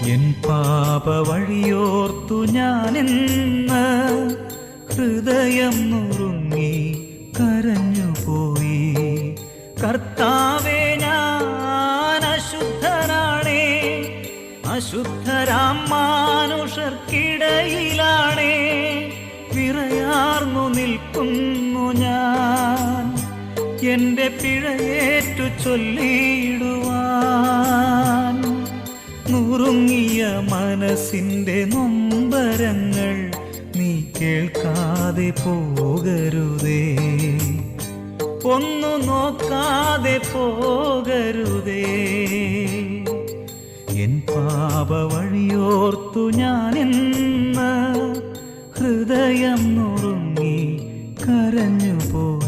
N പാപ വഴിയോർത്തു ഞാനിന്ന് ഹൃദയം നുറുങ്ങി കരഞ്ഞുപോയി. കർത്താവേ, ഞാൻ അശുദ്ധനാണേ, അശുദ്ധരാം മാനുഷർക്കിടയിലാണേ വിറയാർന്നു നിൽക്കുന്നു ഞാൻ, എന്റെ പിഴയേറ്റു ചൊല്ലിയിടുവാൻ. നുറുങ്ങിയ മനസ്സിന്റെ നൊമ്പരങ്ങൾ നീ കേൾക്കാതെ പോകരുതേ, ഒന്നു നോക്കാതെ പോകരുതേ. എൻ പാപ വഴിയോർത്തു ഞാനിന്ന് ഹൃദയം നുറുങ്ങി കരഞ്ഞുപോയി.